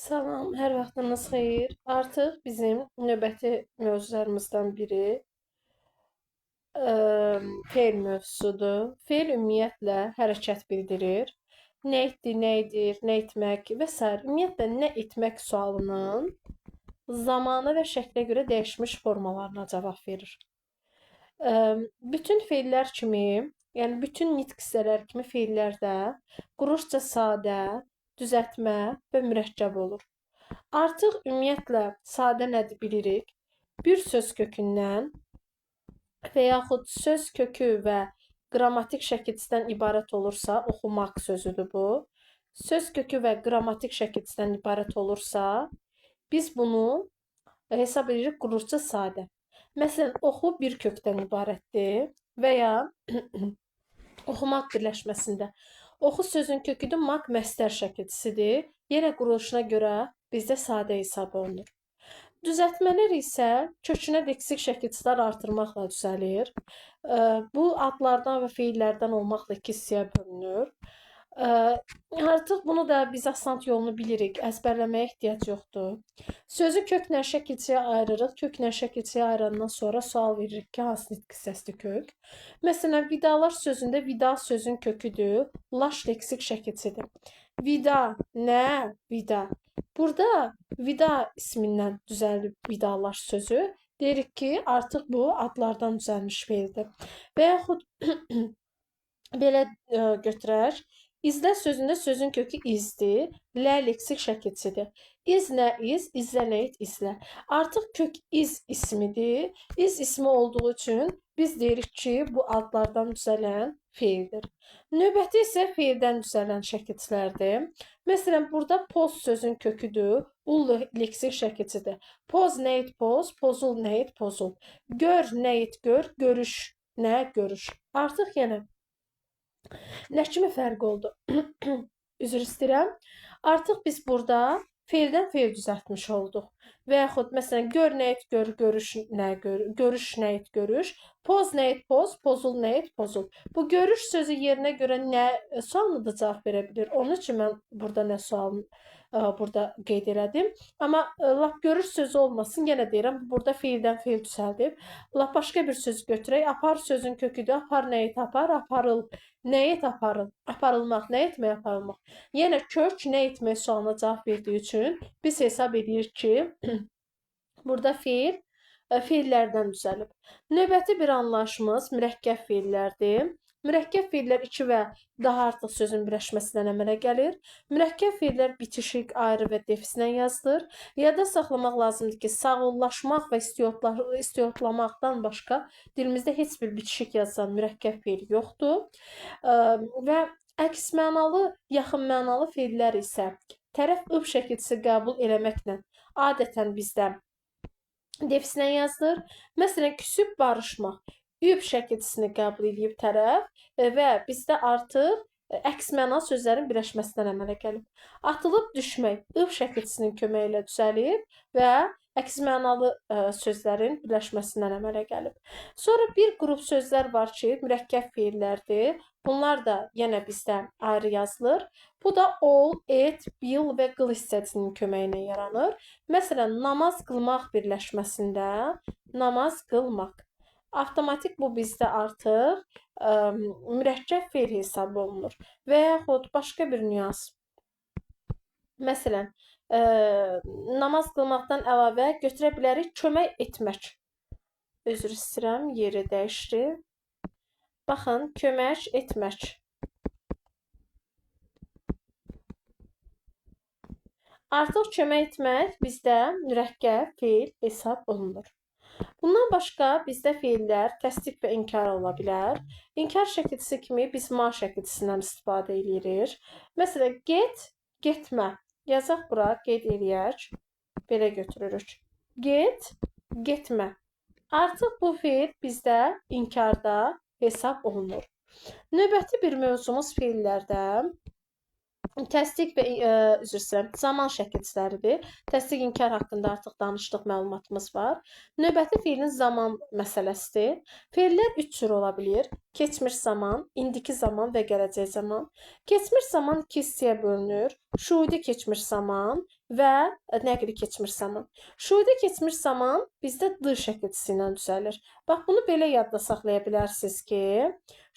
Salam, hər vaxtınız xeyir. Artıq bizim növbəti mövzularımızdan biri fe'l mövzusudur. Fe'l ümumiyyətlə hərəkət bildirir. Nə etdi, nə edir, nə etmək və s. Ümumiyyətlə nə etmək sualının zamana və şəklə görə dəyişmiş formalarına cavab verir. Bütün fe'llər kimi, yəni bütün nitq hissələr kimi fe'llər də quruşca sadə, düzəltmə və mürəkkəb olur. Artıq ümumiyyətlə sadə nədir bilirik. Bir söz kökündən və yaxud söz kökü və qrammatik şəkilçisidən ibarət olursa, oxumaq sözüdür bu. Söz kökü və qrammatik şəkilçisidən ibarət olursa, biz bunu hesab edirik quruşca sadə. Məsələn, oxu bir kökdən ibarətdir və ya oxumaq birləşməsində. Oxu sözün köküdür, maq məstər şəkilçisidir. Yenə quruluşuna görə bizdə sadə hesab olunur. Düzəltmələr isə kökünə leksik şəkilçilər artırmaqla düzəlir. Bu adlardan və feillərdən olmaqla iki hissəyə bölünür. Artıq bunu da biz asan yolunu bilirik. Əzbərləməyə ehtiyac yoxdur. Sözü köklə şəkilçiyə ayırırıq. Köklə şəkilçiyə ayırandan sonra sual veririk ki, hansı nitq hissəsidir kök? Məsələn, vidalar sözündə vida sözün köküdür. Laş leksik şəkilçidir. Vida, nə? Vida. Burada vida ismindən düzəlib vidalaş sözü. Deyirik ki, artıq bu adlardan düzəlmiş feildir. Və yaxud belə götürək. İzlə sözündə sözün kökü izdir. Lə leksik şəkilçidir. İz nə iz? İzlə nə et? İzlə. Artıq kök iz ismidir. İz ismi olduğu üçün biz deyirik ki, bu adlardan düzələn feildir. Növbəti isə feildən düzələn şəkilçilərdir. Məsələn, burada poz sözün köküdür. Ul leksik şəkilçidir. Poz nə et? Poz. Pozul nə et? Pozul. Gör nə et? Gör. Görüş nə? Görüş. Artıq yenə nə kimi fərq oldu? Üzr istəyirəm. Artıq biz burada feildən feil düzəltmiş olduq. Və yaxud məsələn gör nə et gör, görüş nə gör, görüş nə et görüş, poz nə et poz, pozul nə et pozul. Bu görüş sözü yerinə görə nə sualına da cavab verə bilir. Onun üçün mən burada nə sualını burada qeyd elədim. Amma lap görüş sözü olmasın, yenə deyirəm, burada feildən feil düzəldib. Lap başqa bir söz götürək. Apar sözün köküdür. Apar nə et apar, aparıl. Nə et aparıl? Aparılmaq, nə etmək aparılmaq. Yenə kök nə etmək sualına cavab verdiyi üçün biz hesab edirik ki, burada feil feillərdən düzəlib. Növbəti bir anlayışımız mürəkkəb feillərdir. Mürəkkəb feillər iki və daha artıq sözün birləşməsindən əmələ gəlir. Mürəkkəb feillər bitişik, ayrı və defislə yazılır. Yadda saxlamaq lazımdır ki, sağollaşmaq və istiotlamaqdan başqa dilimizdə heç bir bitişik yazılan mürəkkəb feil yoxdur. Və əks mənalı, yaxın mənalı feillər isə tərəf ıb şəkilçisi qəbul eləməklə adətən bizdə defislə yazılır. Məsələn, küsüb barışmaq. Üb şəkilçisini qəbul edib tərəf və bizdə artıq əks mənalı sözlərin birləşməsindən əmələ gəlib. Atılıb düşmək ıb şəkilçisinin köməyi ilə düzəlib və əks mənalı sözlərin birləşməsindən əmələ gəlib. Sonra bir qrup sözlər var ki, mürəkkəb feillərdir. Bunlar da yenə bizdə ayrı yazılır. Bu da ol, et, bil və qıl hissəsinin köməyi ilə yaranır. Məsələn, namaz qılmaq birləşməsində namaz qılmaq. Avtomatik bu bizdə artıq mürəkkəb feil hesab olunur. Və yaxud başqa bir nüans. Məsələn, namaz qılmaqdan əlavə götürə bilərik kömək etmək. Üzr istəyirəm, yeri dəyişdi. Baxın, kömək etmək. Artıq kömək etmək bizdə mürəkkəb feil hesab olunur. Bundan başqa bizdə feillər təsdiq və inkar ola bilər. İnkar şəkilçisi kimi biz ma şəkilçisindən istifadə edirik. Məsələn, get, getmə. Yazaq bura, qeyd eləyək. Belə götürürük. Get, getmə. Artıq bu feil bizdə inkarda hesab olunur. Növbəti bir mövzumuz feillərdə təsdiq və üzr istəyirəm, zaman şəkilçiləridir. Təsdiq inkar haqqında artıq danışdıq, məlumatımız var. Növbəti feilin zaman məsələsidir. Feillər üç cür ola bilir. keçmiş zaman, indiki zaman və gələcək zaman. Keçmiş zaman iki hissəyə bölünür. Şuhudi keçmiş zaman və nəqli keçmiş zaman. Şuhudi keçmiş zaman bizdə d şəkilçisi ilə düzəlir. Bax, bunu belə yadda saxlaya bilərsiniz ki,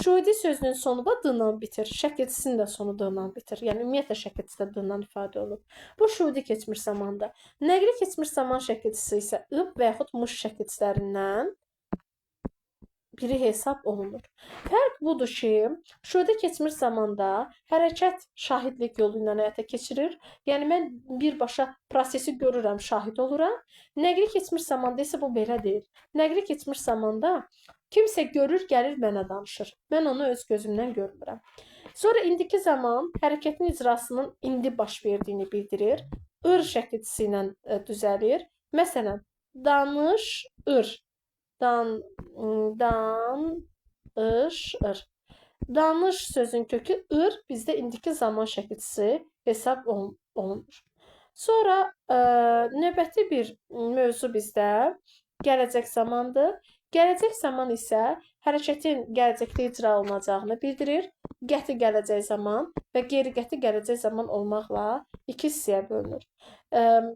şuhudi sözünün sonu da d-la bitir, şəkilçisinin də sonu d-la bitir. Yəni, ümumiyyətlə şəkilçisi də d-la ifadə olunur. Bu şuhudi keçmiş zamanda. Nəqli keçmiş zaman şəkilçisi isə ıb və yaxud muş şəkilçilərindən biri hesab olunur. Fərq budur ki, şuhudi keçmiş zamanda hərəkət şahidlik yolu ilə həyata keçirir. Yəni, mən birbaşa prosesi görürəm, şahid oluram. Nəqli keçmiş zamanda isə bu belə deyil. Nəqli keçmiş zamanda kimsə görür, gəlir mənə danışır. Mən onu öz gözümdən görmürəm. Sonra indiki zaman hərəkətin icrasının indi baş verdiyini bildirir. Ir şəkilçisi ilə düzəlir. Məsələn, danışır. Danışır. Danış sözün kökü ir, bizdə indiki zaman şəkilçisi hesab olunur. Sonra növbəti bir mövzu bizdə gələcək zamandır. Gələcək zaman isə hərəkətin gələcəkdə icra olunacağını bildirir. Qəti gələcək zaman və qeyri-qəti gələcək zaman olmaqla iki hissəyə bölünür.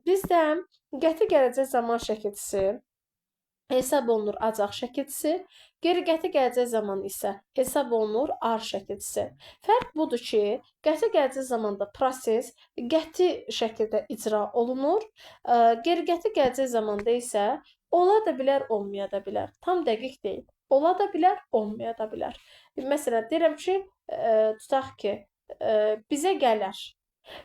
Bizdə qəti gələcək zaman şəkilçisi hesab olunur acaq şəkilçisi, qeyri-qəti gələcək zaman isə hesab olunur ar şəkilçisi. Fərq budur ki, qəti gələcək zamanda proses qəti şəkildə icra olunur, qeyri-qəti gələcək zamanda isə ola da bilər, olmaya da bilər. Tam dəqiq deyil. Ola da bilər, olmaya da bilər. Məsələn, deyirəm ki, tutaq ki, bizə gələr.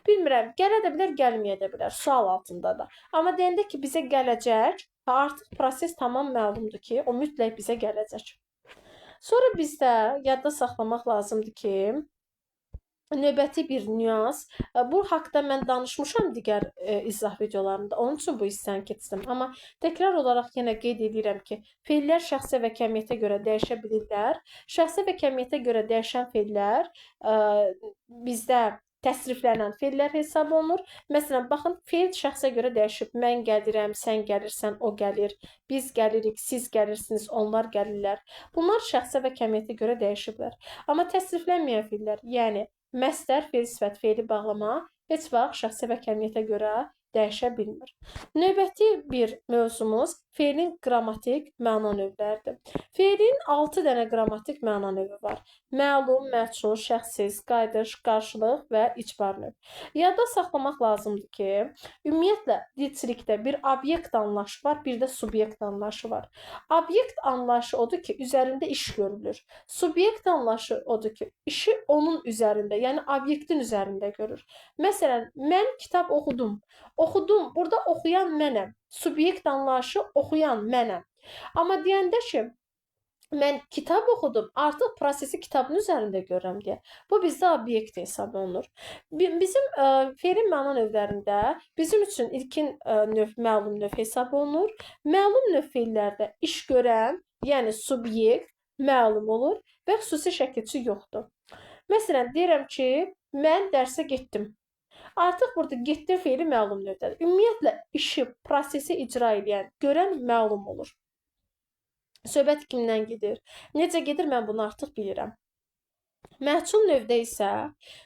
Bilmirəm, gələ də bilər, gəlməyə də bilər, sual altında da. Amma deyəndə ki, bizə gələcək, artıq proses tamam məlumdur ki, o mütləq bizə gələcək. Sonra bizdə yadda saxlamaq lazımdır ki, növbəti bir nüans, bu haqda mən danışmışam digər izah videolarında, onun üçün bu hissəni keçdim. Amma təkrar olaraq yenə qeyd edirəm ki, feillər şəxsə və kəmiyyətə görə dəyişə bilirlər. Şəxsə və kəmiyyətə görə dəyişən feillər bizdə təsriflənən feillər hesab olunur. Məsələn, baxın, feil şəxsə görə dəyişib. Mən gəlirəm, sən gəlirsən, o gəlir, biz gəlirik, siz gəlirsiniz, onlar gəlirlər. Bunlar şəxsə və kəmiyyətə görə dəyişiblər. Amma təsriflənməyən feillər, yəni məstər, feil, sifət, feili bağlama heç vaxt şəxsə və kəmiyyətə görə dəyişə bilmir. Növbəti bir mövzumuz feilin qrammatik məna növləridir. Feilin 6 dənə qrammatik məna növü var. Məlum, məchul, şəxssiz, qayıdış, qarşılıq və icbar növ. Yadda saxlamaq lazımdır ki, ümumiyyətlə dilçilikdə bir obyekt anlayışı var, bir də subyekt anlayışı var. Obyekt anlayışı odur ki, üzərində iş görülür. Subyekt anlayışı odur ki, işi onun üzərində, yəni obyektin üzərində görür. Məsələn, mən kitab oxudum. Oxudum, burada oxuyan mənəm. Subyekt anlayışı oxuyan mənəm. Amma deyəndə ki, mən kitab oxudum, artıq prosesi kitabın üzərində görürəm deyə. Bu bizdə obyekt hesab olunur. Bizim feilin məna növlərində bizim üçün ilkin növ məlum növ hesab olunur. Məlum növ feillərdə iş görən, yəni subyekt məlum olur və xüsusi şəkilçi yoxdur. Məsələn, deyirəm ki, mən dərsə getdim. Artıq burada getdim feili məlum növdədir. Ümumiyyətlə, işi, prosesi icra edən, görən məlum olur. Söhbət kimdən gedir? Necə gedir, mən bunu artıq bilirəm. Məhçul növdə isə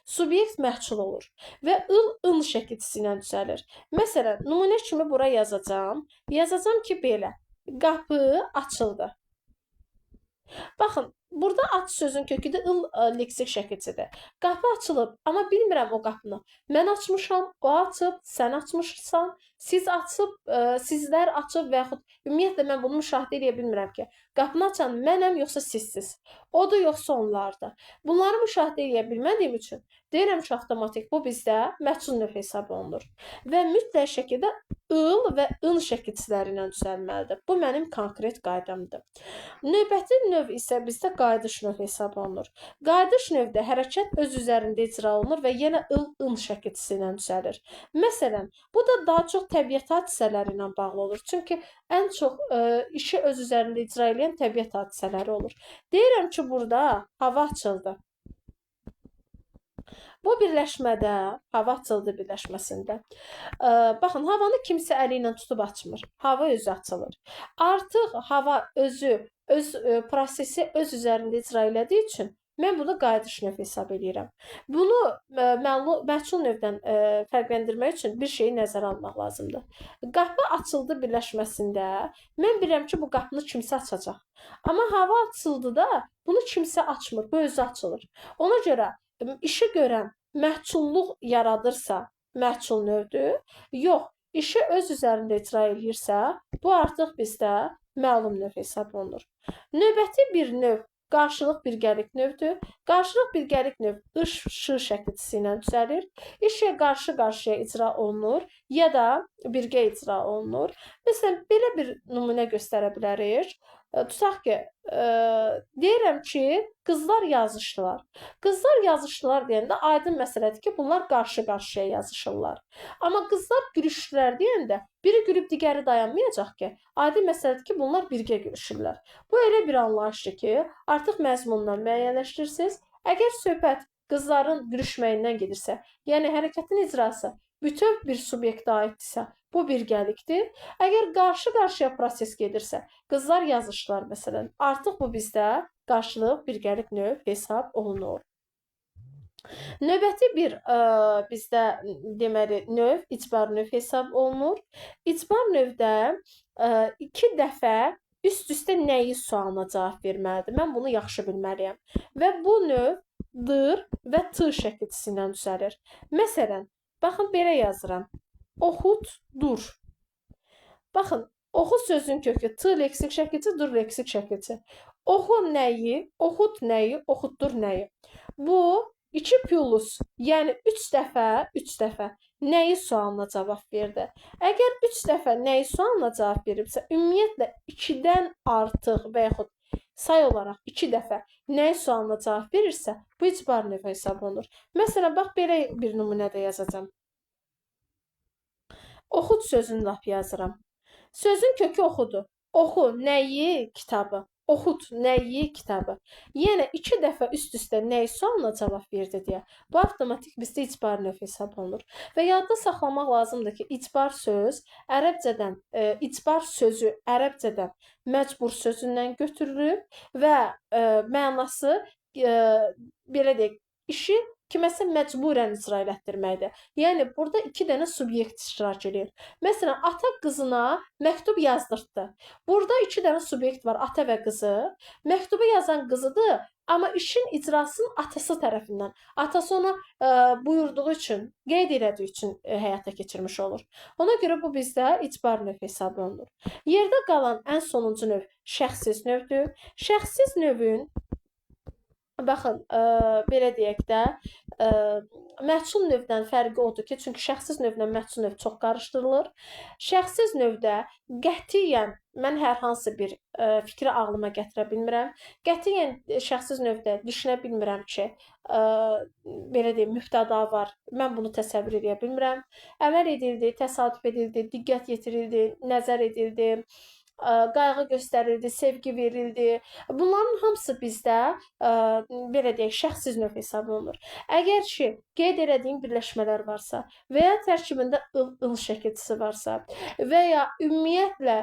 subyekt məhçul olur və ın şəkilçisi ilə düzəlir. Məsələn, nümunə kimi bura yazacağam. Yazacağam ki, belə, qapı açıldı. Baxın, burada aç sözün kökü də leksik şəkilçidir. Qapı açılıb, amma bilmirəm o qapını. Mən açmışam, o açıb, sən açmışsan, siz açıb, sizlər açıb və yaxud ümumiyyətlə mən bunu müşahidə edə bilmirəm ki, qapını açan mənəm yoxsa sizsiz. Odur yoxsa onlardır. Bunları müşahidə edə bilmədiyim üçün deyirəm ki, avtomatik bu bizdə məhçul növ hesab olunur. Və mütləq şəkildə ıl və ın şəkilçiləri ilə düzəlməlidir. Bu mənim konkret qaydamdır. Növbəti növ isə bizdə qayıdış növ hesab olunur. Qayıdış növdə hərəkət öz üzərində icra olunur və yenə ın şəkilçisi ilə düzəlir. Məsələn, bu da daha çox təbiət hadisələri ilə bağlı olur. Çünki ən çox işi öz üzərində icra edən təbiət hadisələri olur. Deyirəm ki, burada hava açıldı. Bu birləşmədə, hava açıldı birləşməsində, baxın, havanı kimsə əli ilə tutub açmır. Hava özü açılır. Artıq hava öz prosesi öz üzərində icra elədiyi üçün mən bunu qayıdış növü hesab edirəm. Bunu məhsul növdən fərqləndirmək üçün bir şeyi nəzərə almaq lazımdır. Qapı açıldı birləşməsində mən bilirəm ki, bu qapını kimsə açacaq. Amma hava açıldı da bunu kimsə açmır, bu özü açılır. Ona görə işi görən məhsulluq yaradırsa, məhsul növdür. Yox, işi öz üzərində icra edirsə, bu artıq bizdə məlum növ hesab olunur. Növbəti bir növ qarşılıq birgəlik növdür. Qarşılıq birgəlik növ ış-şı şəkilçisi ilə düzəlir. İş ya qarşı-qarşıya icra olunur, ya da birgə icra olunur. Məsələn, belə bir nümunə göstərə bilərik. Tutaq ki, deyirəm ki, qızlar yazışdılar. Qızlar yazışdılar deyəndə aydın məsələdir ki, bunlar qarşı-qarşıya yazışırlar. Amma qızlar gülüşdülər deyəndə biri gülüb digəri dayanmayacaq ki, aydın məsələdir ki, bunlar birgə gülüşürlər. Bu elə bir anlayışdır ki, artıq məzmundan müəyyənləşdirirsiniz. Əgər söhbət qızların gülüşməyindən gedirsə, yəni hərəkətin icrası bütöv bir subyektə aiddirsə, bu birgəlikdir. Əgər qarşı-qarşıya proses gedirsə, qızlar yazışdılar məsələn, artıq bu bizdə qarşılıq birgəlik növ hesab olunur. Növbəti bir bizdə deməli növ icbar növ hesab olunur. İcbar növdə 2 dəfə üst-üstə nəyi sualına cavab verməlidir. Mən bunu yaxşı bilməliyəm. Və bu növ dır və t şəkilçisi ilə düzəlir. Məsələn, baxın belə yazıram. Oxut, dur. Baxın, oxut sözün kökü t leksik şəkilçi, dur leksik şəkilçi. Oxu nəyi, oxut nəyi, oxutdur nəyi. Bu 2 plus, yəni 3 dəfə nəyi sualına cavab verdi. Əgər 3 dəfə nəyi sualına cavab veribsə, ümumiyyətlə 2-dən artıq və yaxud say olaraq 2 dəfə nəyi sualına cavab verirsə, bu icbar növü hesab olunur. Məsələn, bax belə bir nümunədə yazacağam. Oxut sözünü lap yazıram. Sözün kökü oxudur. Oxu nəyi? Kitabı. Oxut nəyi? Kitabı. Yəni 2 dəfə üst-üstə nəyi sualına cavab verdi deyə. Bu avtomatik bizdə icbar növ hesab olunur. Və yadda saxlamaq lazımdır ki, icbar söz ərəbcədən, icbar sözü ərəbcədən məcbur sözündən götürülüb və mənası belə deyək, işi kiməsə məcburən icra elətdirməkdir. Yəni, burada 2 dənə subyekt iştirak edir. Məsələn, ata qızına məktub yazdırtdı. Burada 2 dənə subyekt var, ata və qızı. Məktubu yazan qızıdır, amma işin icrasının atası tərəfindən. Atası ona buyurduğu üçün, qeyd elədiyi üçün həyata keçirmiş olur. Ona görə bu bizdə icbar növ hesab olunur. Yerdə qalan ən sonuncu növ şəxssiz növdür. Şəxssiz növün baxın, belə deyək də, məhsul növdən fərqi odur ki, çünki şəxssiz növlə məhsul növ çox qarışdırılır. Şəxssiz növdə qətiyyən mən hər hansı bir fikri ağlıma gətirə bilmirəm. Qətiyyən şəxssiz növdə düşünə bilmirəm ki, belə deyim, mübtəda var. Mən bunu təsəvvür edə bilmirəm. Əməl edildi, təsadüf edildi, diqqət yetirildi, nəzər edildi, qayğı göstərildi, sevgi verildi. Bunların hamısı bizdə belə deyək, şəxssiz növ hesab olunur. Əgər ki, qeyd elədiyim birləşmələr varsa və ya tərkibində ıl şəkilçisi varsa və ya ümumiyyətlə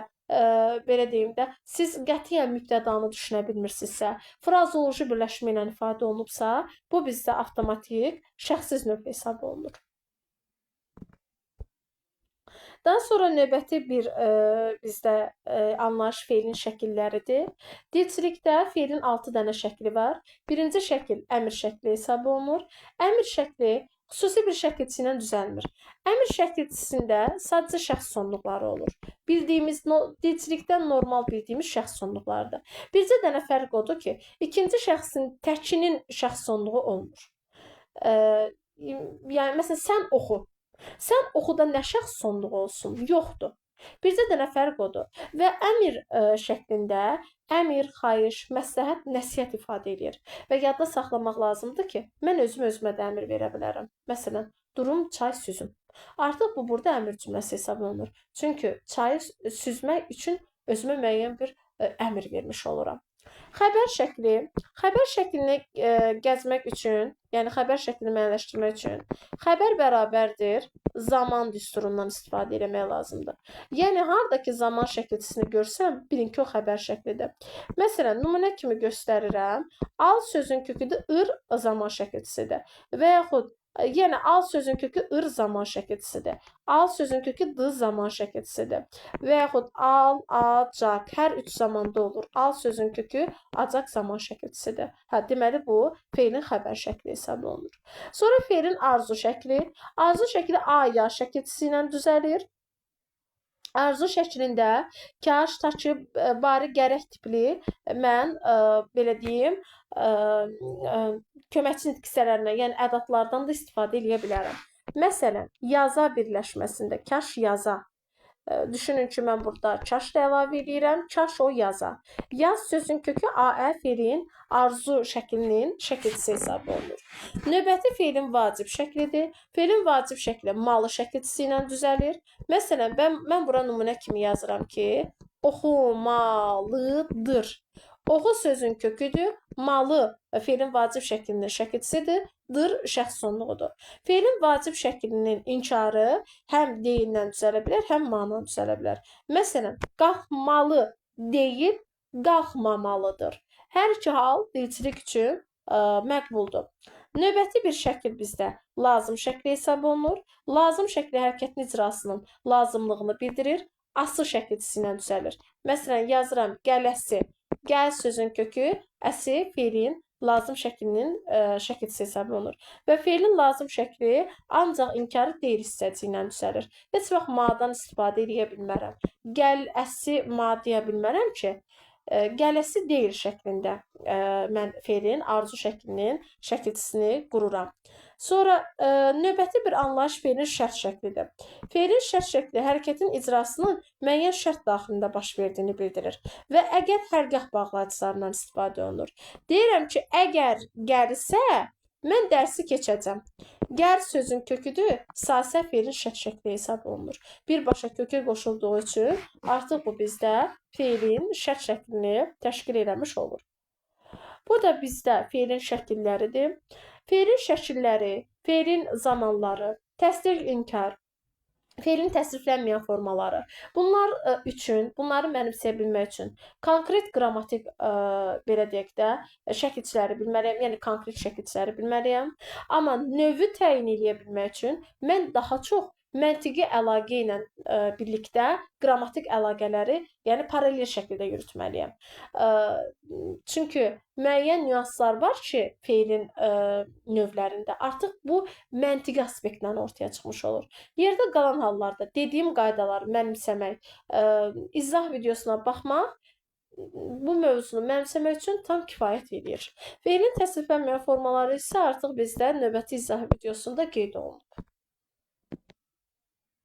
belə deyim də, siz qətiyyən mübtədanı düşünə bilmirsinizsə, frazoloji birləşmə ilə ifadə olunubsa, bu bizdə avtomatik şəxssiz növ hesab olunur. Daha sonra növbəti bir bizdə anlayış feilin şəkilləridir. Dilçilikdə feilin 6 dənə şəkli var. Birinci şəkil əmr şəkli hesab olunur. Əmr şəkli xüsusi bir şəkilçi ilə düzəlmir. Əmr şəkilçisində sadəcə şəxs sonluqları olur. Bildiyimiz, dilçilikdən normal bildiyimiz şəxs sonluqlarıdır. Bircə dənə fərq odur ki, ikinci şəxsin təkinin şəxs sonluğu olmur. Yəni, məsələn, sən oxu. Sən oxuda nə şəxs sonluğu olsun? Yoxdur. Bircə dənə fərq odur. Və əmr şəklində əmr, xahiş, məsləhət, nəsihət ifadə edir. Və yadda saxlamaq lazımdır ki, mən özümə də əmr verə bilərəm. Məsələn, durum çay süzüm. Artıq bu burada əmr cümləsi hesab olunur. Çünki çayı süzmək üçün özümə müəyyən bir əmr vermiş oluram. Xəbər şəklini gəzmək üçün, yəni xəbər şəklini müəyyənləşdirmək üçün xəbər bərabərdir zaman düsturundan istifadə etmək lazımdır. Yəni harda ki zaman şəkilçisini görsəm, bilin ki, o xəbər şəklidir. Məsələn, nümunə kimi göstərirəm. Al sözün köküdür ır zaman şəkilçisidir. Və yaxud yenə al sözün kökü ır zaman şəkilçisidir. Al sözün kökü d zaman şəkilçisidir. Və yaxud al, acaq hər üç zamanda olur. Al sözün kökü acaq zaman şəkilçisidir. Deməli bu feilin xəbər şəkli hesab olunur. Sonra feilin arzu şəkli. Arzu şəkli a, ya şəkilçisi ilə düzəlir. Arzu şəklində kaş, takib, bari, gərək tipli mən belə deyim, köməkçi nitq hissələrinə, yəni ədatlardan da istifadə edə bilərəm. Məsələn, yaza birləşməsində kaş yaza. Düşünün ki, mən burada kaş da əlavə edirəm, kaş o yaza. Yaz sözün kökü Aə feilin arzu şəklinin şəkilçisi hesab olunur. Növbəti feilin vacib şəklidir. Feilin vacib şəkli malı şəkilçisi ilə düzəlir. Məsələn, mən bura nümunə kimi yazıram ki, oxumalıdır. Oxu sözün köküdür, malı feilin vacib şəklinin şəkilçisidir, dır şəxs sonluğudur. Feilin vacib şəklinin inkarı həm deyillə düzələ bilər, həm manla düzələ bilər. Məsələn, qalxmalı deyil, qalxmamalıdır. Hər iki hal dilçilik üçün məqbuldur. Növbəti bir şəkil bizdə lazım şəkli hesab olunur. Lazım şəkli hərəkətin icrasının lazımlığını bildirir. Ası şəkilçisi ilə düzəlir. Məsələn, yazıram gələsi. Gəl sözün kökü əsi feilin lazım şəklinin şəkilçisi hesab olunur. Və feilin lazım şəkli ancaq inkarı deyil hissəsi ilə düzəlir. Heç vaxt madan istifadə edə bilmərəm. Gəl əsi ma deyə bilmərəm ki, gələsi deyil şəklində mən feilin arzu şəklinin şəkilçisini qururam. Sonra növbəti bir anlayış feilin şərt şəklidir. Feilin şərt şəkli hərəkətin icrasının müəyyən şərt daxilində baş verdiyini bildirir və əgər hərgah bağlayıcılarından istifadə olunur. Deyirəm ki, əgər gəlsə, mən dərsi keçəcəm. Gəl sözün köküdür, sasə feilin şərt şəkli hesab olunur. Birbaşa kökə qoşulduğu üçün artıq bu bizdə feilin şərt şəklini təşkil eləmiş olur. Bu da bizdə feilin şəkilləridir. Feilin şəkilləri, feilin zamanları, təsdiq, inkar, feilin təsriflənməyən formaları. Bunlar üçün, bunları mənimsəyə bilmək üçün konkret qrammatik belə deyək də şəkilçiləri bilməliyəm, yəni konkret şəkilçiləri bilməliyəm. Amma növü təyin edə bilmək üçün mən daha çox məntiqi əlaqə ilə birlikdə qrammatik əlaqələri, yəni paralel şəkildə yürütməliyəm. Çünki müəyyən nüanslar var ki, feilin növlərində artıq bu məntiqi aspektdən ortaya çıxmış olur. Yerdə qalan hallarda dediyim qaydaları mənimsəmək, izah videosuna baxmaq bu mövzunu mənimsəmək üçün tam kifayət edir. Feilin təsriflənməyən formaları isə artıq bizdə növbəti izah videosunda qeyd olunub.